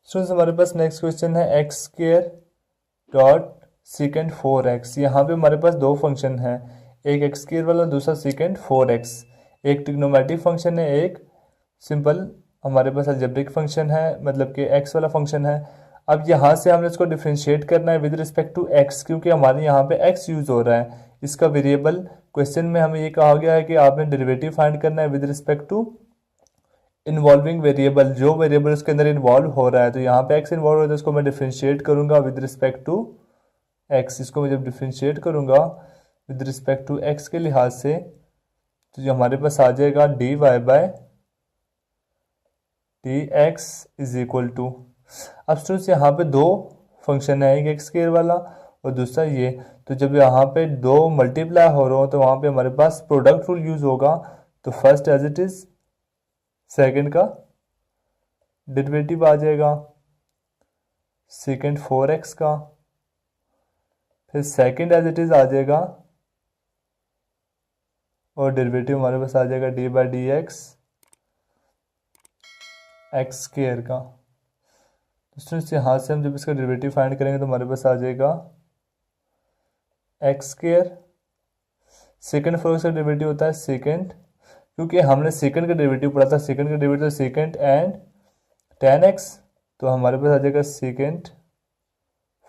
Students हमारे पास next question है x square dot secant 4x। यहाँ पे हमारे पास दो फंक्शन है, एक एक्स स्क्वायर वाला दूसरा सीकेंट 4x। एक ट्रिग्नोमेट्रिक फंक्शन है, एक सिंपल हमारे पास अलजेब्रिक फंक्शन है, मतलब कि x वाला फंक्शन है। अब यहाँ से हमने इसको डिफ्रेंशिएट करना है विद रिस्पेक्ट टू x, क्योंकि हमारे यहाँ पे x यूज़ हो रहा है। इसका वेरिएबल क्वेश्चन में हमें ये कहा गया है कि आपने डेरिवेटिव फाइंड करना है with respect to involving variable, जो वेरिएबल उसके अंदर इन्वॉल्व हो रहा है। तो यहाँ पे x इन्वॉल्व हो रहा है तो उसको मैं डिफ्रेंशिएट करूँगा विद रिस्पेक्ट टू x। इसको मैं जब डिफ्रेंशिएट करूँगा विद रिस्पेक्ट टू x के लिहाज से, तो जो हमारे पास आ जाएगा dy by dx is equal to. अब स्टूडेंट्स यहाँ पे दो फंक्शन है, एक एक्स स्क्वायर वाला और दूसरा ये। तो जब यहाँ पे दो मल्टीप्लाई हो रहे हो तो वहाँ पे हमारे पास प्रोडक्ट रूल यूज़ होगा। तो first as it is second का डेरिवेटिव आ जाएगा सेकंड 4x का, फिर सेकंड एज इट इज़ आ जाएगा और डेरिवेटिव हमारे पास आ जाएगा D by D X X square का। स्टूडेंट्स यहाँ से हम जब इसका डेरिवेटिव फाइंड करेंगे तो हमारे पास आ जाएगा एक्स स्क्वायर, सेकंड 4x का डेरिवेटिव होता है सेकंड, क्योंकि हमने सेकंड का डेरिवेटिव पढ़ा था, सेकंड का derivative second and tan x, तो हमारे पास आ जाएगा सेकंड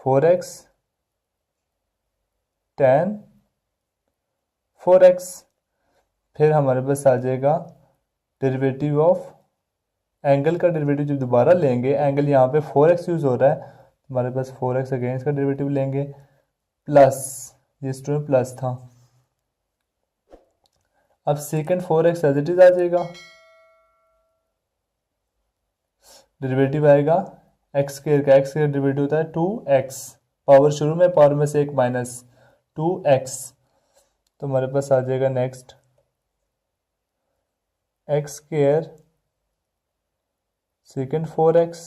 4x tan 4x। फिर हमारे पास आ जाएगा डेरिवेटिव ऑफ एंगल का डेरिवेटिव, जब दोबारा लेंगे एंगल यहाँ पे 4x यूज़ हो रहा है, हमारे पास 4x अगेंस्ट का डेरिवेटिव लेंगे प्लस, ये स्टूडेंट प्लस था। अब second 4x as it is आ जाएगा, डेरिवेटिव आएगा एक्स स्क्वायर का, एक्स स्क्वायर डेरिवेटिव होता है 2x, पावर शुरू में पावर में से एक माइनस 2x। तो हमारे पास आ जाएगा next x square second 4x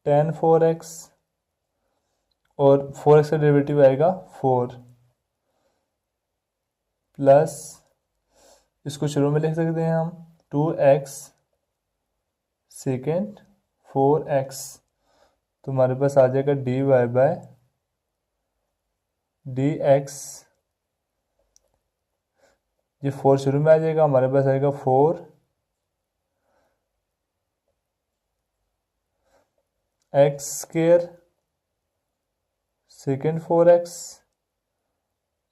tan 4x और 4x का डेरिवेटिव आएगा 4 प्लस, इसको शुरू में लिख सकते हैं हम 2x सेकेंड 4x। तो हमारे पास आ जाएगा dy बाय dx, ये 4 शुरू में आ जाएगा, हमारे पास आएगा 4 x square second 4x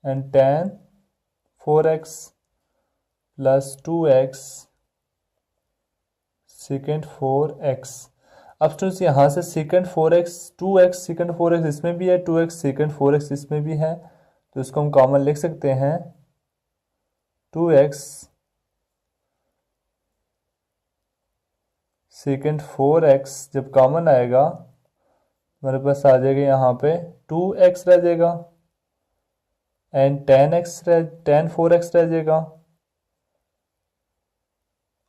and tan 4x plus 2x second 4x। अब स्टूडेंट्स यहाँ से second 4x 2x second 4x इसमें भी है, 2x सेकेंड 4x इसमें भी है, तो इसको हम कॉमन लिख सकते हैं 2x सेकेंड 4x। जब कॉमन आएगा हमारे पास आ जाएगा यहाँ पे 2x रह जाएगा एंड tan 4x रह जाएगा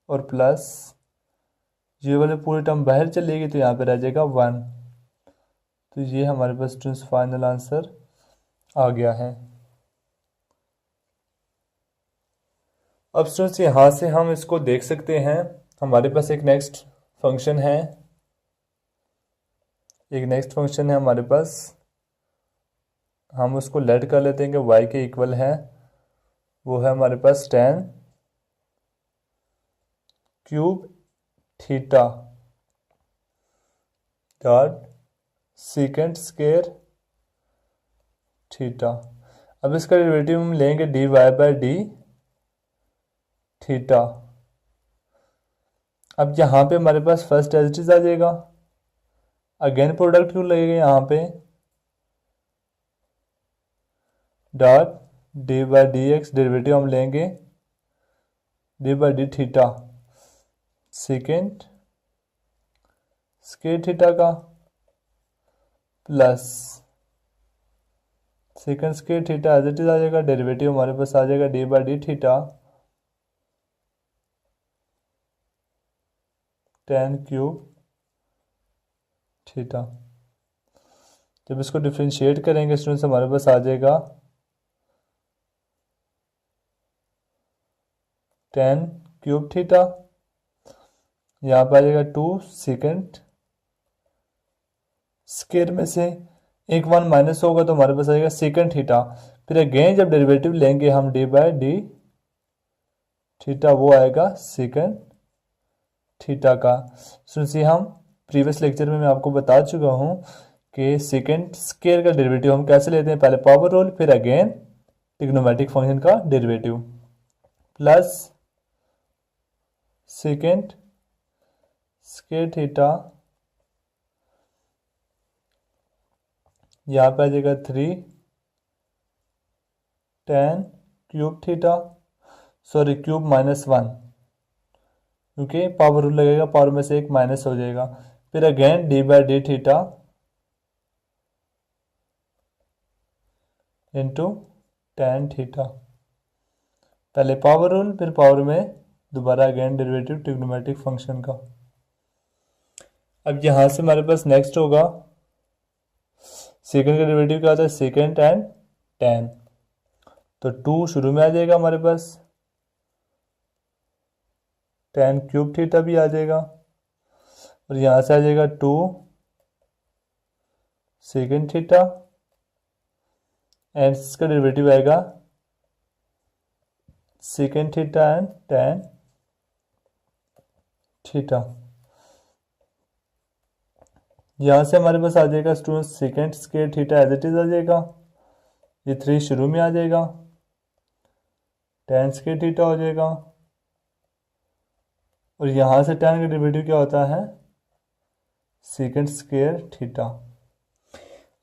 और प्लस ये वाले पूरी टर्म बाहर चलेगी तो यहाँ पे रह जाएगा 1। तो ये हमारे पास स्टूडेंट्स फाइनल आंसर आ गया है। अब स्टूडेंट्स यहाँ से हम इसको देख सकते हैं, हमारे पास एक नेक्स्ट फंक्शन है, हमारे पास, हम उसको लेट कर लेते हैं कि y के इक्वल है, वो है हमारे पास tan cube theta dot second square theta. अब इसका डेरिवेटिव हम लेंगे dy बाय डी थीटा। अब यहाँ पे हमारे पास फर्स्ट एज इट इज आ जाएगा, अगेन प्रोडक्ट क्यों लगेगा यहाँ पे, dot D by D X, derivative हम लेंगे D by D theta second square theta का plus second square theta as it is आ जाएगा, डेरिवेटिव हमारे पास आ जाएगा D by D theta tan cube theta. जब इसको डिफ्रेंशिएट करेंगे स्टूडेंट्स हमारे पास आ जाएगा tan क्यूब थीटा, यहाँ पे आ जाएगा 2 सेकेंड स्क्वायर में से एक 1 माइनस होगा तो हमारे पास आएगा सेकेंड थीटा। फिर अगेन जब डेरिवेटिव लेंगे हम डी बाई डी थीटा, वो आएगा सेकेंड थीटा का। सुनिए, हम प्रीवियस लेक्चर में मैं आपको बता चुका हूँ कि सेकेंड स्क्वायर का डेरिवेटिव हम कैसे लेते हैं, पहले पावर रूल फिर अगेन ट्रिग्नोमेट्रिक फंक्शन का derivative plus second square theta, यहाँ पे आ जाएगा 3 tan cube theta, sorry cube -1, क्योंकि पावर रूल लगेगा, पावर में से एक माइनस हो जाएगा। फिर again D by D theta into tan theta, पहले पावर रूल फिर पावर में दोबारा अगेन डेरिवेटिव ट्रिग्नोमेट्रिक फंक्शन का। अब यहाँ से हमारे पास नेक्स्ट होगा सेकेंड का डेरिवेटिव क्या होता है, सेकेंड एंड tan, तो 2 शुरू में आ जाएगा हमारे पास, tan क्यूब थीटा भी आ जाएगा, और यहाँ से आ जाएगा 2 सेकेंड थीटा एंड इसका डेरिवेटिव आएगा second theta and tan theta. यहाँ से हमारे पास आ जाएगा student second square theta as it is आ जाएगा, ये 3 शुरू में आ जाएगा, tan स्क्वायर थीटा हो जाएगा, और यहाँ से tan का डेरिवेटिव क्या होता है, सेकेंड स्क्वायर थीटा।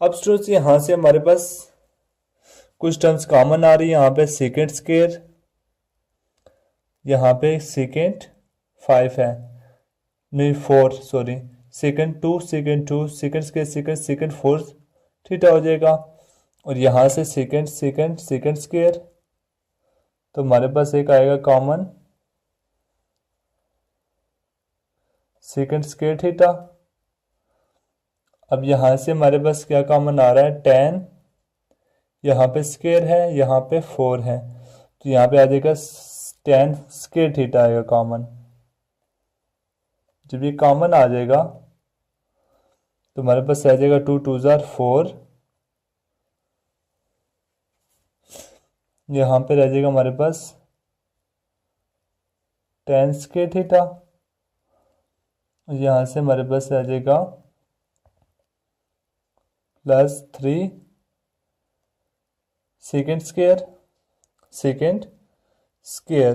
अब स्टूडेंट्स यहाँ से हमारे पास कुछ टर्म्स कॉमन आ रही है, यहाँ पे सेकेंड स्क्वायर, यहाँ पे सेकेंड 5 है, नहीं 4 sorry, second 2 second second 4 theta हो जाएगा, और यहाँ से सेकेंड स्क्वायर, तो हमारे पास एक आएगा कॉमन सेकेंड स्क्वायर थीटा। अब यहाँ से हमारे पास क्या कॉमन आ रहा है, tan, यहाँ पे स्क्वायर है, यहाँ पे 4 है, तो यहाँ पे आ जाएगा tan स्क्वायर थीटा आएगा कॉमन। जब ये कॉमन आ जाएगा तो हमारे पास आ जाएगा 2 2 4, यहाँ पे रह जाएगा हमारे पास tan स्क्वायर थीटा, यहाँ से हमारे पास आ जाएगा +3 सेकेंड स्क्वायर,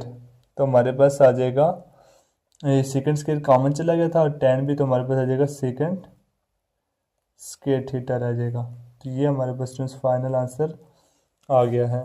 तो हमारे पास आ जाएगा, सेकेंड स्क्वायर कॉमन चला गया था, और tan भी, तो हमारे पास आ जाएगा सेकेंड स्क्वायर थीटा रह जाएगा। तो ये हमारे पास फाइनल आंसर आ गया है।